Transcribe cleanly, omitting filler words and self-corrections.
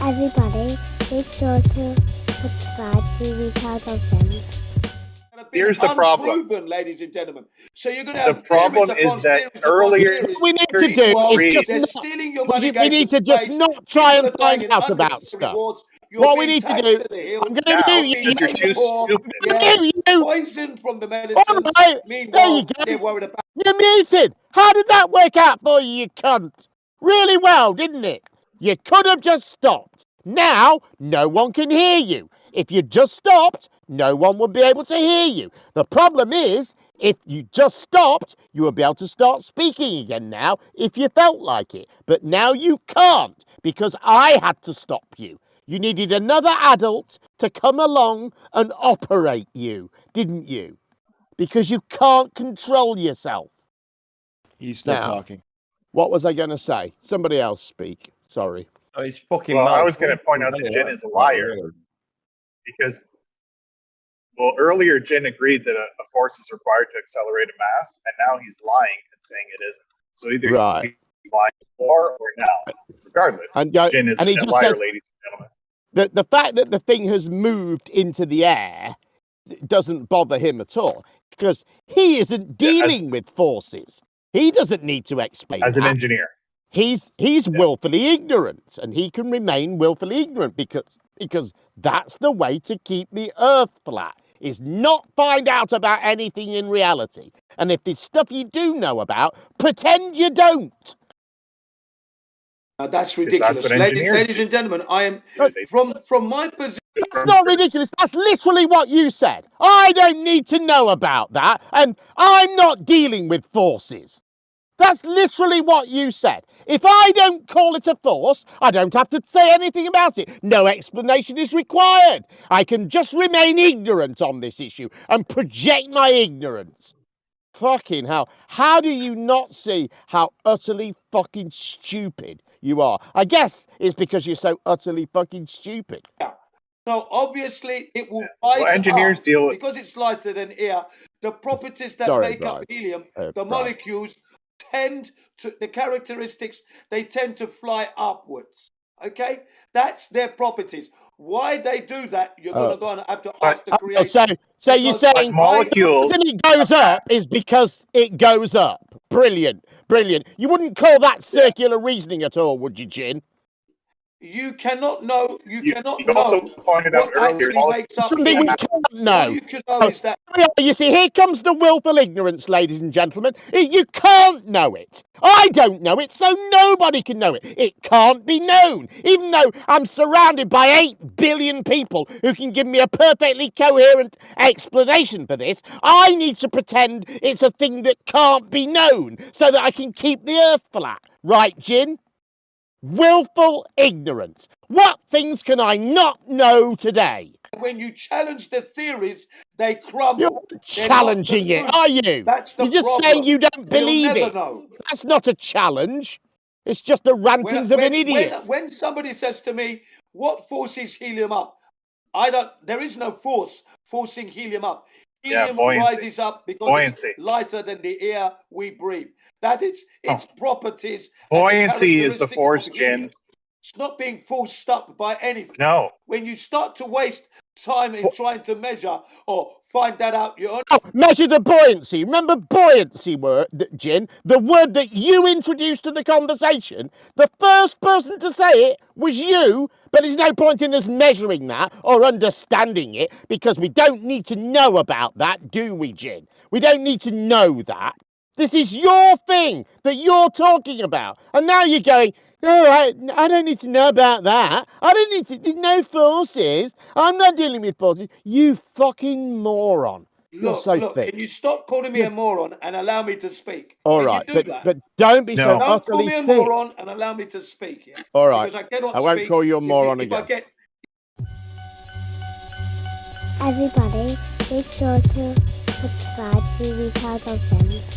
Everybody, be sure to subscribe to Retard Gems. Here's the problem, unproven, ladies and gentlemen. So you're going to the have problem theories is upon that theories upon earlier theories. What we need to do Meanwhile, is just they're not, stealing your money. we need to just not try and find out about stuff. What we need to do, I'm going to now mute you. because you're too stupid. Mute you. Poisoned from the All medicine. right, there you Meanwhile, they're go. worried about. You're muted. How did that work out for you, you cunt? Really well, didn't it? You could have just stopped. Now, no one can hear you. If you just stopped, no one would be able to hear you. The problem is, if you just stopped, you would be able to start speaking again now if you felt like it. But now you can't because I had to stop you. You needed another adult to come along and operate you, didn't you? Because you can't control yourself. He's still Now, talking. What was I going to say? Somebody else speak. Sorry. Oh, it's fucking Well, I mad. was going to point out that Jin is a liar because, well, earlier Jin agreed that a force is required to accelerate a mass, and now he's lying and saying it isn't. So either Right. he's lying before or now. Regardless, And, Jin is and he a just liar, says ladies and gentlemen. the fact that the thing has moved into the air doesn't bother him at all because he isn't dealing with forces. He doesn't need to explain As an that. engineer. He's willfully ignorant, and he can remain willfully ignorant because that's the way to keep the Earth flat. Is not find out about anything in reality, and if there's stuff you do know about, pretend you don't. Now, that's ridiculous, what engineers ladies do. and gentlemen. I am That's- from my position. That's not ridiculous. That's literally what you said. I don't need to know about that, and I'm not dealing with forces. That's literally what you said. If I don't call it a force, I don't have to say anything about it. No explanation is required. I can just remain ignorant on this issue and project my ignorance. Fucking hell. How do you not see how utterly fucking stupid you are? I guess it's because you're so utterly fucking stupid. So obviously it will rise Well, engineers up deal with because it's lighter than air. The properties that Sorry, make up Brian. helium, the Brian. molecules tend to, the characteristics, they tend to fly upwards. Okay, that's their properties. Why they do that, you're gonna go and have to ask the creator. So you're Because saying molecules. the reason it goes up is because it goes up. Brilliant, brilliant. You wouldn't call that circular reasoning at all, would you, Jin? You cannot know. You cannot you also know pointed out what earlier, actually makes up. Something we helium. can't know. All you can know is that. You see, here comes the willful ignorance, ladies and gentlemen. You can't know it. I don't know it, so nobody can know it. It can't be known, even though I'm surrounded by 8 billion people who can give me a perfectly coherent explanation for this. I need to pretend it's a thing that can't be known so that I can keep the Earth flat. Right, Jin? Willful ignorance. What things can I not know today? When you challenge the theories, they crumble. You're They're not challenging the it, truth. are you? That's the You're just problem. saying you don't You'll believe never it. know. That's not a challenge. It's just the rantings of an idiot. When somebody says to me, "What forces helium up?" There is no force forcing helium up. Helium buoyancy. rises up because Buoyancy. it's lighter than the air we breathe. That is its properties. and the Buoyancy is the characteristics force, of helium. Jin. It's not being forced up by anything. No. When you start to waste time in trying to measure or find that out, you're Measure the buoyancy. Remember buoyancy word, Jin? The word that you introduced to the conversation. The first person to say it was you, but there's no point in us measuring that or understanding it because we don't need to know about that, do we, Jin? We don't need to know that. This is your thing that you're talking about. And now you're going, all right, I don't need to know about that. I don't need to, there's no forces. I'm not dealing with forces. You fucking moron. Look, thick. can you stop calling me a moron and allow me to speak? All Can right, you do that? but don't be so No. Don't call utterly me a thick. moron and allow me to speak. Yeah? All right, Because I cannot I won't speak call you a if moron if I again. get Everybody, be sure to subscribe to Retard Gems.